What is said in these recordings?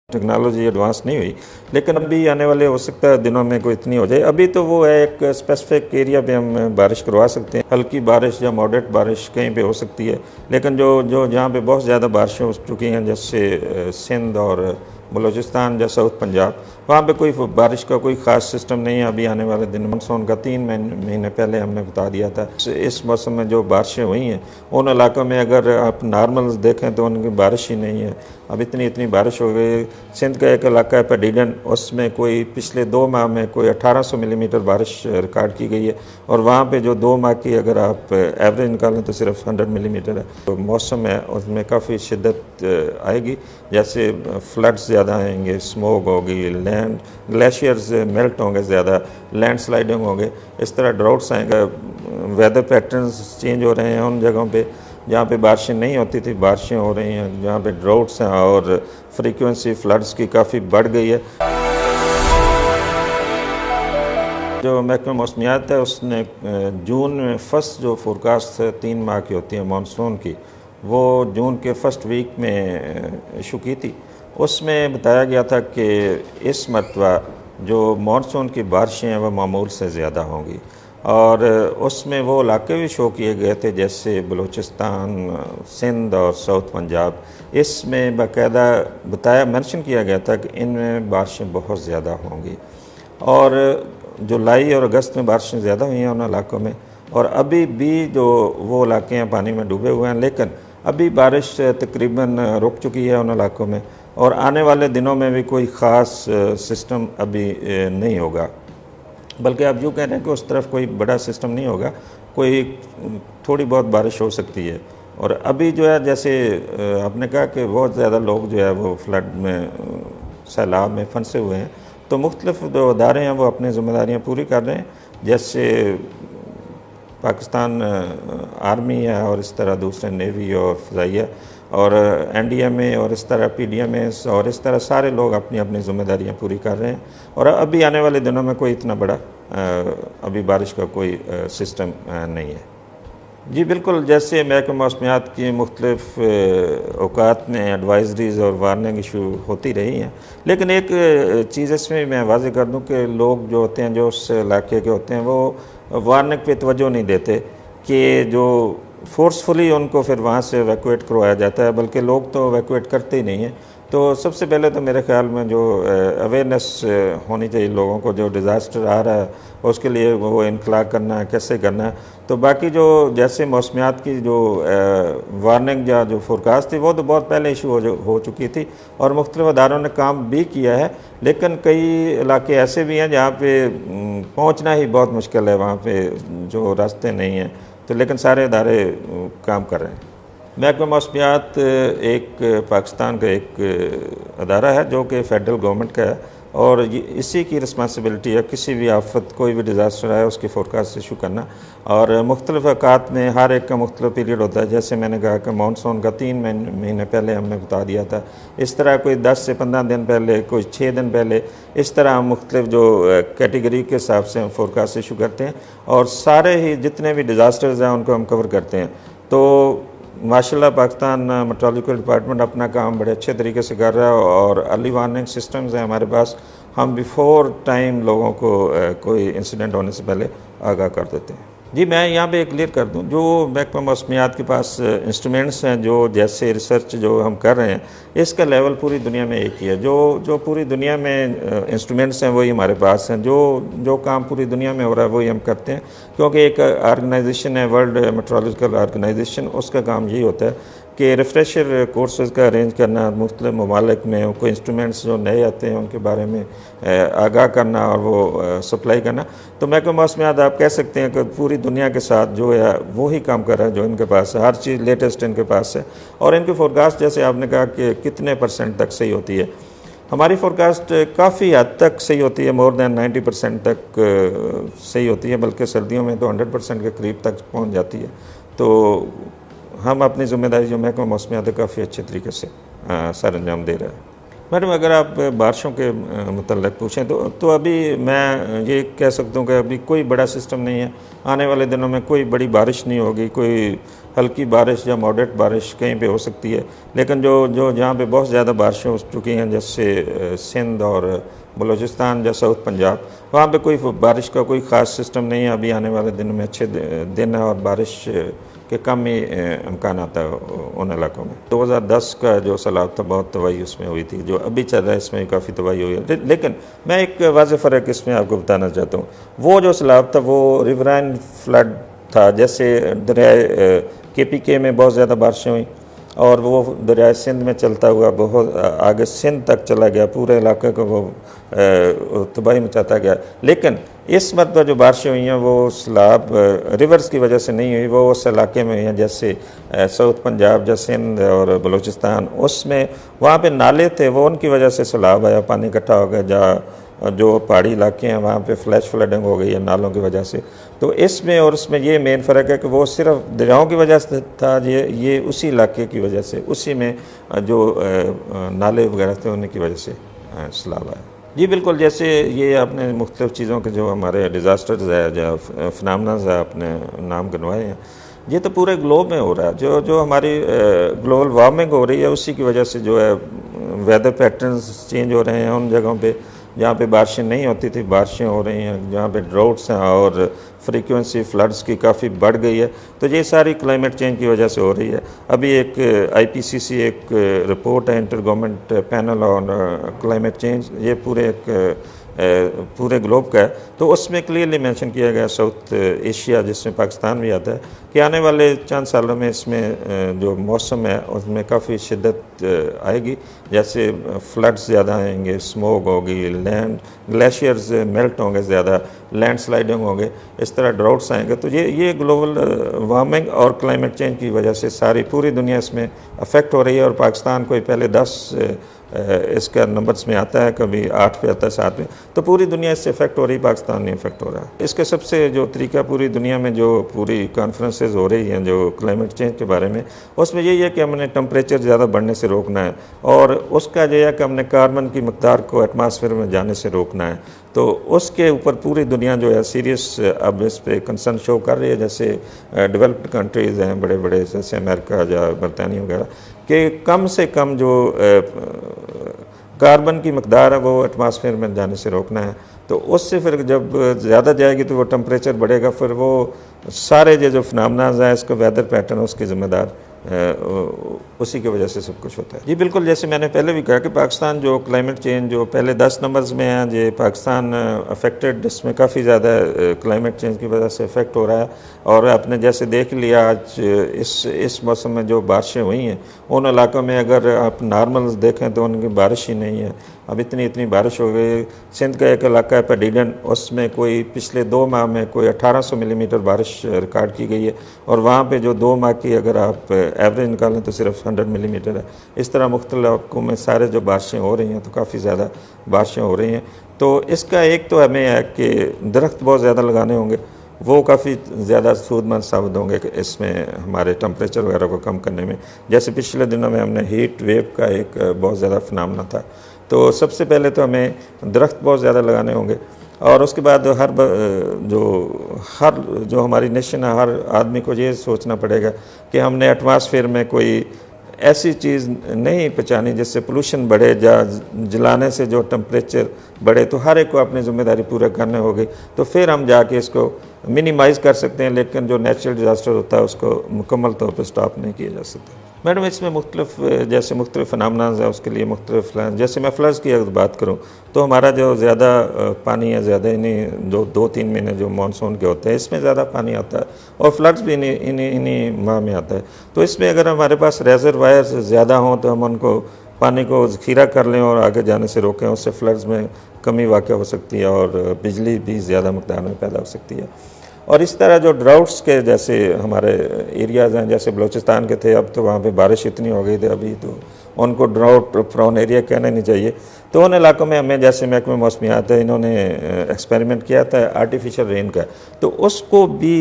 Technology advance नहीं हुई, लेकिन अभी आने वाले हो सकता है दिनों में कोई इतनी हो जाए। अभी तो वो है एक स्पेसिफिक एरिया पे हम बारिश करवा सकते हैं, हल्की बारिश या मॉडरेट बारिश कहीं पे हो सकती है। लेकिन जो जो जहाँ पे बहुत ज़्यादा बारिशें हो चुकी हैं, जैसे सिंध और बलूचिस्तान या साउथ पंजाब, वहाँ पे कोई बारिश का कोई ख़ास सिस्टम नहीं है। अभी आने वाले दिन मानसून का 3 महीने पहले हमने बता दिया था। इस मौसम में जो बारिशें हुई हैं उन इलाकों में अगर आप नॉर्मल देखें तो उनकी बारिश ही नहीं है। अब इतनी बारिश हो गई। सिंध का एक इलाका है पैडीडन, उसमें कोई पिछले 2 माह में कोई 1800 मिलीमीटर बारिश रिकॉर्ड की गई है, और वहाँ पे जो 2 माह की अगर आप एवरेज निकालें तो सिर्फ 100 मिलीमीटर है। तो मौसम है उसमें काफ़ी शिद्दत आएगी, जैसे फ्लड्स ज़्यादा आएंगे, स्मोक होगी, लैंड ग्लेशियर्स मेल्ट होंगे, ज़्यादा लैंड स्लाइडिंग होंगे, इस तरह ड्राउट्स आएंगे। वेदर पैटर्न्स चेंज हो रहे हैं उन जगहों पे जहाँ पे बारिशें नहीं होती थी, बारिशें हो रही हैं, जहाँ पे ड्राउट्स हैं और फ्रीक्वेंसी फ्लड्स की काफ़ी बढ़ गई है। जो महकमा मौसमियात है उसने जून में फर्स्ट जो फोरकास्ट 3 माह की होती है मानसून की, वो जून के फर्स्ट वीक में इशू की थी। उसमें बताया गया था कि इस मरतबा जो मानसून की बारिशें हैं वह मामूल से ज़्यादा होंगी, और उसमें वो इलाके भी शो किए गए थे जैसे बलूचिस्तान, सिंध और साउथ पंजाब। इसमें बाकायदा बताया मेंशन किया गया था कि इनमें बारिशें बहुत ज़्यादा होंगी, और जुलाई और अगस्त में बारिशें ज़्यादा हुई हैं उन इलाकों में। और अभी भी जो वो इलाके हैं पानी में डूबे हुए हैं, लेकिन अभी बारिश तकरीबन रुक चुकी है उन इलाकों में, और आने वाले दिनों में भी कोई ख़ास सिस्टम अभी नहीं होगा। बल्कि आप यूँ कह रहे हैं कि उस तरफ कोई बड़ा सिस्टम नहीं होगा, कोई थोड़ी बहुत बारिश हो सकती है। और अभी जो है जैसे आपने कहा कि बहुत ज़्यादा लोग जो है वो फ्लड में, सैलाब में फंसे हुए हैं, तो मुख्तलिफ जो अदारे हैं वो अपनी ज़िम्मेदारियाँ पूरी कर रहे हैं। जैसे पाकिस्तान आर्मी है, और इस तरह दूसरे नेवी और फ़ज़ाइया और NDMA और इस तरह PDMS और इस तरह सारे लोग अपनी अपनी ज़िम्मेदारियाँ पूरी कर रहे हैं। और अभी आने वाले दिनों में कोई इतना बड़ा अभी बारिश का कोई सिस्टम नहीं है। जी बिल्कुल, जैसे महकमा मौसमियात की मुख्तलिफ औकात में एडवाइजरीज़ और वार्निंग इशू होती रही हैं, लेकिन एक चीज़ इसमें मैं वाज़ेह कर दूँ कि लोग जो होते हैं, जो उस इलाके के होते हैं, वो वार्निंग पे तवज्जो नहीं देते कि जो फोर्सफुली उनको फिर वहाँ से एवैक्यूएट करवाया जाता है, बल्कि लोग तो एवैक्यूएट करते ही नहीं हैं। तो सबसे पहले तो मेरे ख्याल में जो अवेयरनेस होनी चाहिए लोगों को, जो डिज़ास्टर आ रहा है उसके लिए वो इनकला करना है, कैसे करना है। तो बाकी जो जैसे मौसमियात की जो वार्निंग या जो फोरकास्ट थी वो तो बहुत पहले इशू हो चुकी थी, और मुख्तलिफ अदारों ने काम भी किया है। लेकिन कई इलाके ऐसे भी हैं जहाँ पे पहुँचना ही बहुत मुश्किल है, वहाँ पे जो रास्ते नहीं हैं, तो लेकिन सारे अदारे काम कर रहे हैं। महकमा मौसमियात एक पाकिस्तान का एक अदारा है जो कि फ़ेडरल गवर्नमेंट का है, और इसी की रिस्पॉन्सिबिलिटी है किसी भी आफत, कोई भी डिज़ास्टर आए उसकी फ़ोरकास्ट इशू करना। और मुख्तलिफ औकात में हर एक का मुख्तलिफ पीरियड होता है। जैसे मैंने कहा कि मानसून का 3 महीने पहले हमने बता दिया था, इस तरह कोई 10 से 15 दिन पहले, कोई 6 दिन पहले, इस तरह हम मुख्तलिफ जो कैटेगरी के हिसाब से हम फ़ोरकास्ट इशू करते हैं, और सारे ही जितने भी डिज़ास्टर्स हैं उनको हम कवर करते हैं। तो माशाल्लाह पाकिस्तान मेट्रोलॉजिकल डिपार्टमेंट अपना काम बड़े अच्छे तरीके से कर रहा है, और अर्ली वार्निंग सिस्टम्स हैं हमारे पास। हम बिफोर टाइम लोगों को कोई इंसिडेंट होने से पहले आगाह कर देते हैं। जी मैं यहाँ पे क्लियर कर दूँ, जो महकमा मौसमियात के पास इंस्ट्रूमेंट्स हैं, जो जैसे रिसर्च जो हम कर रहे हैं, इसका लेवल पूरी दुनिया में एक ही है। जो पूरी दुनिया में इंस्ट्रूमेंट्स हैं वही हमारे पास हैं। जो काम पूरी दुनिया में हो रहा है वही हम करते हैं, क्योंकि एक ऑर्गेनाइजेशन है वर्ल्ड मेट्रोलॉजिकल ऑर्गेनाइजेशन, उसका काम यही होता है कि रिफ्रेशर कोर्सेज़ का अरेंज करना, मुख्तलिफ ममालिक में कोई इंस्ट्रूमेंट्स जो नए आते हैं उनके बारे में आगाह करना और वो सप्लाई करना। तो महकमा मौसमियात आप कह सकते हैं कि पूरी दुनिया के साथ जो है वो ही काम कर रहा है, जो इनके पास है, हर चीज़ लेटेस्ट इनके पास है। और इनकी फोरकास्ट जैसे आपने कहा कि कितने % तक सही होती है, हमारी फोरकास्ट काफ़ी हद तक सही होती है, मोर दैन 90% तक सही होती है, बल्कि सर्दियों में तो 100% के करीब तक पहुँच जाती है। तो हम अपनी ज़िम्मेदारी जो महकमा मौसमियात काफ़ी अच्छे तरीके से सर अंजाम दे रहे हैं। मैडम अगर आप बारिशों के मतलब पूछें तो अभी मैं ये कह सकता हूँ कि अभी कोई बड़ा सिस्टम नहीं है। आने वाले दिनों में कोई बड़ी बारिश नहीं होगी, कोई हल्की बारिश या मॉडरेट बारिश कहीं पे हो सकती है। लेकिन जो जो जहाँ पे बहुत ज़्यादा बारिशें हो चुकी हैं, जैसे सिंध और बलूचिस्तान या साउथ पंजाब, वहाँ पे कोई बारिश का कोई ख़ास सिस्टम नहीं है। अभी आने वाले दिनों में अच्छे दिन है और बारिश के कम ही इम्कान आता है उन इलाकों में। 2010 का जो सैलाब था बहुत तबाही उसमें हुई थी, जो अभी चल रहा है इसमें काफ़ी तबाही हुई है। लेकिन मैं एक वाज़ेह फ़र्क इसमें आपको बताना चाहता हूँ। वो जो सैलाब था वो रिवराइन फ्लड था, जैसे दरियाए KPK में बहुत ज़्यादा बारिशें हुई और वो दरियाए सिंध में चलता हुआ बहुत आगे सिंध तक चला गया, पूरे इलाके को वो तबाही मचाता गया। लेकिन इस मरतबा जो बारिशें हुई हैं वो सैलाब रिवर्स की वजह से नहीं हुई, वो उस इलाके में हुई हैं जैसे साउथ पंजाब या सिंध और बलूचिस्तान। उसमें वहाँ पे नाले थे, वो उनकी वजह से सैलाब आया, पानी इकट्ठा हो गया। जहाँ जो पहाड़ी इलाके हैं वहाँ पे फ्लैश फ्लडिंग हो गई है नालों की वजह से। तो इसमें और उसमें ये मेन फ़र्क है कि वो सिर्फ दरियाओं की वजह से था, ये उसी इलाके की वजह से, उसी में जो नाले वगैरह थे उनकी वजह से सैलाब आया। जी बिल्कुल, जैसे ये आपने मुख्तलिफ़ चीज़ों के जो हमारे डिज़ास्टर्स है, जो फिनोमेनन्स है, आपने नाम गिनवाए हैं, ये तो पूरे ग्लोब में हो रहा है। जो हमारी ग्लोबल वार्मिंग हो रही है उसी की वजह से जो है वेदर पैटर्न्स चेंज हो रहे हैं। उन जगहों पे जहाँ पे बारिशें नहीं होती थी बारिशें हो रही हैं, जहाँ पे ड्राउट्स हैं और फ्रीक्वेंसी फ्लड्स की काफ़ी बढ़ गई है। तो ये सारी क्लाइमेट चेंज की वजह से हो रही है। अभी एक IPCC एक रिपोर्ट है, inter government panel on climate change, ये पूरे ग्लोब का है। तो उसमें क्लियरली मेंशन किया गया साउथ एशिया, जिसमें पाकिस्तान भी आता है, कि आने वाले चंद सालों में इसमें जो मौसम है उसमें काफ़ी शिद्दत आएगी। जैसे फ्लड्स ज़्यादा आएंगे, स्मोक होगी, लैंड ग्लेशियर्स मेल्ट होंगे, ज़्यादा लैंड स्लाइडिंग होंगे, इस तरह ड्राउट्स आएंगे। तो ये ग्लोबल वार्मिंग और क्लाइमेट चेंज की वजह से सारी पूरी दुनिया इसमें अफेक्ट हो रही है। और पाकिस्तान कोई पहले 10 इसका नंबर्स में आता है, कभी 8 पे आता है, 7 पे। तो पूरी दुनिया इससे इफेक्ट हो रही है, पाकिस्तान नहीं इफेक्ट हो रहा है। इसके सबसे जो तरीका पूरी दुनिया में जो पूरी कॉन्फ्रेंसेज हो रही हैं जो क्लाइमेट चेंज के बारे में, उसमें यही है कि हमने टेम्परेचर ज़्यादा बढ़ने से रोकना है और उसका जो है कि हमने कार्बन की मकदार को एटमॉस्फेयर में जाने से रोकना है। तो उसके ऊपर पूरी दुनिया जो है सीरियस अब इस पर कंसर्न शो कर रही है। जैसे डेवलप्ड कंट्रीज़ हैं बड़े बड़े, जैसे अमेरिका या बरतानिया वगैरह, कि कम से कम जो कार्बन की मकदार है वो एटमॉस्फेयर में जाने से रोकना है। तो उससे फिर जब ज़्यादा जाएगी तो वो टेम्परेचर बढ़ेगा, फिर वो सारे जो फिनोमेनन्स हैं इसका वेदर पैटर्न उसके ज़िम्मेदार उसी की वजह से सब कुछ होता है। जी बिल्कुल, जैसे मैंने पहले भी कहा कि पाकिस्तान जो क्लाइमेट चेंज जो पहले 10 नंबर्स में है, ये पाकिस्तान अफेक्टेड, इसमें काफ़ी ज़्यादा क्लाइमेट चेंज की वजह से इफ़ेक्ट हो रहा है। और आपने जैसे देख लिया आज इस मौसम में जो बारिशें हुई हैं उन इलाकों में, अगर आप नॉर्मल देखें तो उनकी बारिश ही नहीं है। अब इतनी बारिश हो गई। सिंध का एक इलाका है पैडीडन, उसमें कोई पिछले 2 माह में कोई 1800 मिलीमीटर बारिश रिकॉर्ड की गई है और वहाँ पे जो 2 माह की अगर आप एवरेज निकालें तो सिर्फ 100 मिलीमीटर है। इस तरह मुख्तलिफ इलाकों में सारे जो बारिशें हो रही हैं तो काफ़ी ज़्यादा बारिशें हो रही हैं। तो इसका एक तो हमें है कि दरख्त बहुत ज़्यादा लगाने होंगे, वो काफ़ी ज़्यादा सूदमंद साबित होंगे कि इसमें हमारे टेम्परेचर वगैरह को कम करने में। जैसे पिछले दिनों में हमने हीट वेव का एक बहुत ज़्यादा फिनोमेना था। तो सबसे पहले तो हमें दरख्त बहुत ज़्यादा लगाने होंगे और उसके बाद हर जो हमारी नेशन है, हर आदमी को ये सोचना पड़ेगा कि हमने एटमॉस्फेयर में कोई ऐसी चीज़ नहीं पहुँचानी जिससे पोल्यूशन बढ़े या जलाने से जो टेम्परेचर बढ़े। तो हर एक को अपनी ज़िम्मेदारी पूरा करनी होगी, तो फिर हम जाके इसको मिनिमाइज़ कर सकते हैं। लेकिन जो नेचुरल डिज़ास्टर होता है उसको मुकम्मल तौर पर स्टॉप नहीं किया जा सकता। मैडम इसमें जैसे मुख्तलिफ फिनोमेनन्स है उसके लिए मुख्तलिफ, जैसे मैं फ्लड्स की अगर बात करूँ तो हमारा जो ज़्यादा पानी है, ज़्यादा इन्हीं 2-3 महीने जो मानसून के होते हैं इसमें ज़्यादा पानी आता है और फ्लड्स भी इन्हीं माह में आता है। तो इसमें अगर हमारे पास रेजरवायर्स ज़्यादा हों तो हम उनको पानी को ज़ख़ीरा कर लें और आगे जाने से रोकें, उससे फ्लड्स में कमी वाक़ हो सकती है और बिजली भी ज़्यादा मकदार में पैदा हो सकती है। और इस तरह जो ड्राउट्स के जैसे हमारे एरियाज़ हैं, जैसे बलूचिस्तान के थे, अब तो वहाँ पे बारिश इतनी हो गई थी, अभी तो उनको ड्राउट प्रोन एरिया कहना नहीं चाहिए। तो उन इलाकों में हमें जैसे महकमे मौसमियात है, इन्होंने एक्सपेरिमेंट किया था आर्टिफिशियल रेन का, तो उसको भी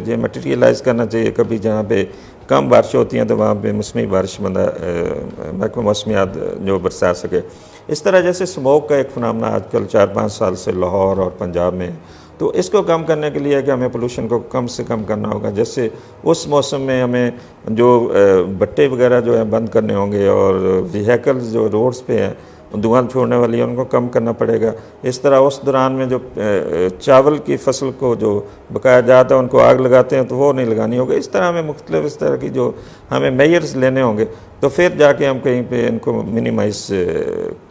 जो मटीरियलाइज़ करना चाहिए। कभी जहाँ पे कम बारिश होती हैं तो वहाँ पे मौसमी बारिश महकमा मौसमियात जो बरसा सके। इस तरह जैसे स्मोक का एक फिनोमेना आजकल 4-5 साल से लाहौर और पंजाब में, तो इसको कम करने के लिए है कि हमें पोल्यूशन को कम से कम करना होगा। जैसे उस मौसम में हमें जो भट्टे वगैरह जो है बंद करने होंगे, और व्हीकल्स जो रोड्स पे हैं धुआं छोड़ने वाली है उनको कम करना पड़ेगा। इस तरह उस दौरान में जो चावल की फसल को जो बकाया जाता है उनको आग लगाते हैं तो वो नहीं लगानी होगी। इस तरह हमें मुख्तलिफ इस तरह की जो हमें मेजर्स लेने होंगे, तो फिर जाके हम कहीं पे इनको मिनिमाइज़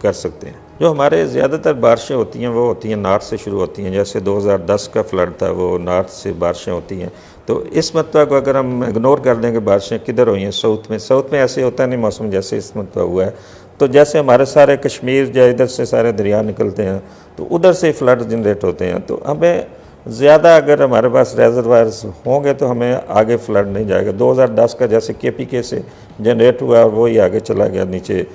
कर सकते हैं। जो हमारे ज़्यादातर बारिशें होती हैं वो होती हैं नॉर्थ से शुरू होती हैं। जैसे 2010 का फ्लड था, वो नॉर्थ से बारिशें होती हैं। तो इस मरतबा को अगर हम इग्नोर कर दें कि बारिशें किधर हुई हैं, साउथ में ऐसे होता नहीं मौसम जैसे इस मरतबा हुआ है। तो जैसे हमारे सारे कश्मीर या इधर से सारे दरिया निकलते हैं तो उधर से फ्लड जनरेट होते हैं। तो हमें ज़्यादा अगर हमारे पास रेजरवायर्स होंगे तो हमें आगे फ्लड नहीं जाएगा। 2010 का जैसे KPK से जनरेट हुआ और वही आगे चला गया नीचे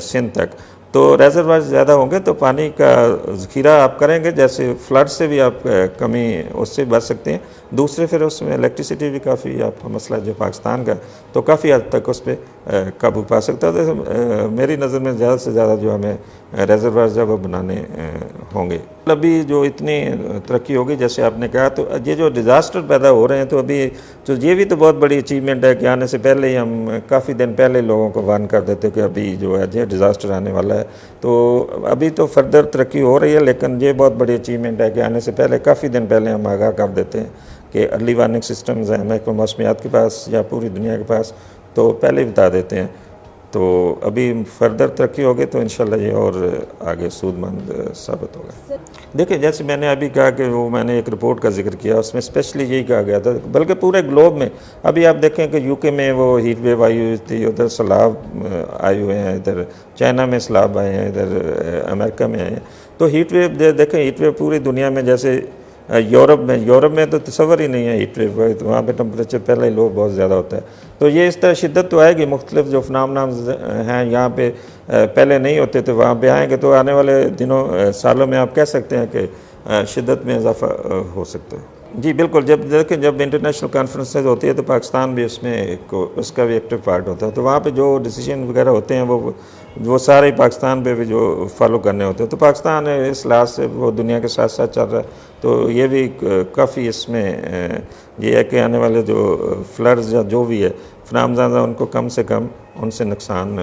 सिंध तक। तो रेजरवायर ज़्यादा होंगे तो पानी का ज़ख़ीरा आप करेंगे, जैसे फ्लड से भी आप कमी उससे बच सकते हैं। दूसरे फिर उसमें इलेक्ट्रिसिटी भी काफ़ी आपका मसला जो पाकिस्तान का, तो काफ़ी हद तक उस पर काबू पा सकता है। तो मेरी नज़र में ज़्यादा से ज़्यादा जो हमें रेजरवायर जब बनाने होंगे। अभी जो इतनी तरक्की होगी जैसे आपने कहा, तो ये जो डिज़ास्टर पैदा हो रहे हैं, तो अभी तो ये भी तो बहुत बड़ी अचीवमेंट है कि आने से पहले ही हम काफ़ी दिन पहले लोगों को वार्न कर देते कि अभी जो है ये डिज़ास्टर आने वाला है। तो अभी तो फर्दर तरक्की हो रही है, लेकिन ये बहुत बड़ी अचीवमेंट है कि आने से पहले काफ़ी दिन पहले हम आगाह कर देते हैं कि अर्ली वार्निंग सिस्टम्स हैं महकमा मौसमियात के पास या पूरी दुनिया के पास, तो पहले ही बता देते हैं। तो अभी फर्दर तरक्की होगी तो इंशाल्लाह ये और आगे सूदमंद साबित होगा। देखिए, जैसे मैंने अभी कहा कि वो मैंने एक रिपोर्ट का जिक्र किया, उसमें स्पेशली यही कहा गया था, बल्कि पूरे ग्लोब में अभी आप देखें कि UK में वो हीट वेव आई हुई थी, उधर सैलाब आए हुए हैं, इधर चाइना में सैलाब आए हैं, इधर अमेरिका में आए हैं। तो हीट वेव देखें, हीट वेव पूरी दुनिया में, जैसे यूरोप में तो तस्वर ही नहीं है हीट वेव का, तो वहाँ पे टेम्परेचर पहले ही लो बहुत ज़्यादा होता है। तो ये इस तरह शिद्दत तो आएगी, मुख्तलिफ जो फिनोमेना हैं यहाँ पे पहले नहीं होते थे वहाँ पे आएंगे, तो आने वाले दिनों सालों में आप कह सकते हैं कि शिद्दत में इजाफा हो सकता है। जी बिल्कुल, जब इंटरनेशनल कॉन्फ्रेंसेज होती है तो पाकिस्तान भी उसमें उसका भी एक्टिव पार्ट होता है। तो वहाँ पे जो डिसीजन वगैरह होते हैं वो सारे पाकिस्तान पे भी जो फॉलो करने होते हैं। तो पाकिस्तान इस लिहाज से वो दुनिया के साथ साथ चल रहा है। तो ये भी काफ़ी इसमें ये है कि आने वाले जो फ्लड्स या जो भी है फिनोमेना उनको कम से कम उनसे नुकसान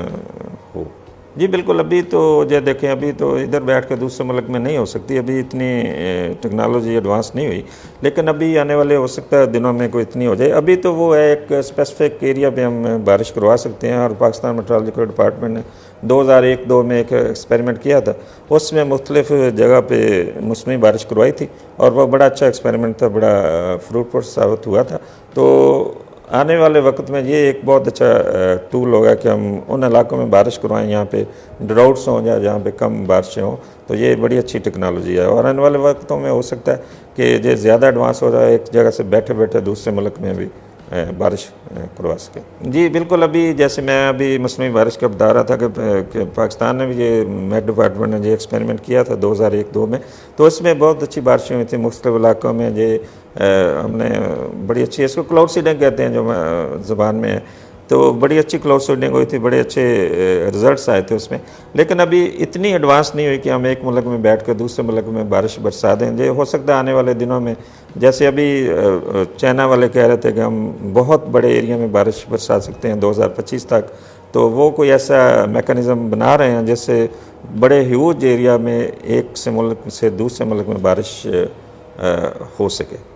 हो। जी बिल्कुल, अभी तो जो देखें, अभी तो इधर बैठ कर दूसरे मुल्क में नहीं हो सकती, अभी इतनी टेक्नोलॉजी एडवांस नहीं हुई, लेकिन अभी आने वाले हो सकता है दिनों में कोई इतनी हो जाए। अभी तो वो है एक स्पेसिफिक एरिया पे हम बारिश करवा सकते हैं, और पाकिस्तान मेट्रोलॉजिकल डिपार्टमेंट ने 2001-2 में एक एक्सपेरिमेंट किया था, उसमें मुख्तलिफ जगह पे मौसमी बारिश करवाई थी, और वह बड़ा अच्छा एक्सपेरिमेंट था, बड़ा फ्रूटफुल साबित हुआ था। तो आने वाले वक्त में ये एक बहुत अच्छा टूल होगा कि हम उन इलाकों में बारिश करवाएं यहाँ पे ड्राउट्स हों या जहाँ पे कम बारिशें हों। तो ये बड़ी अच्छी टेक्नोलॉजी है, और आने वाले वक्तों में हो सकता है कि ये ज़्यादा एडवांस हो जाए, एक जगह से बैठे बैठे दूसरे मुल्क में भी बारिश करवा सके। जी बिल्कुल, अभी जैसे मैं अभी मौसमी बारिश का बता रहा था कि पाकिस्तान ने भी ये मेट डिपार्टमेंट ने ये एक्सपेरिमेंट किया था 2001-2 में, तो इसमें बहुत अच्छी बारिशें हुई थी मुख्तलिफ इलाकों में। ये हमने बड़ी अच्छी, इसको क्लाउड सीडिंग कहते हैं जो ज़बान में है, तो बड़ी अच्छी क्लाउड सीडिंग हुई थी, बड़े अच्छे रिजल्ट्स आए थे उसमें। लेकिन अभी इतनी एडवांस नहीं हुई कि हम एक मुल्क में बैठ कर दूसरे मुल्क में बारिश बरसा दें। ये हो सकता है आने वाले दिनों में, जैसे अभी चाइना वाले कह रहे थे कि हम बहुत बड़े एरिया में बारिश बरसा सकते हैं 2025 तक, तो वो कोई ऐसा मेकनिज़म बना रहे हैं जिससे बड़े ह्यूज एरिया में एक से मुल्क से दूसरे मुल्क में बारिश हो सके।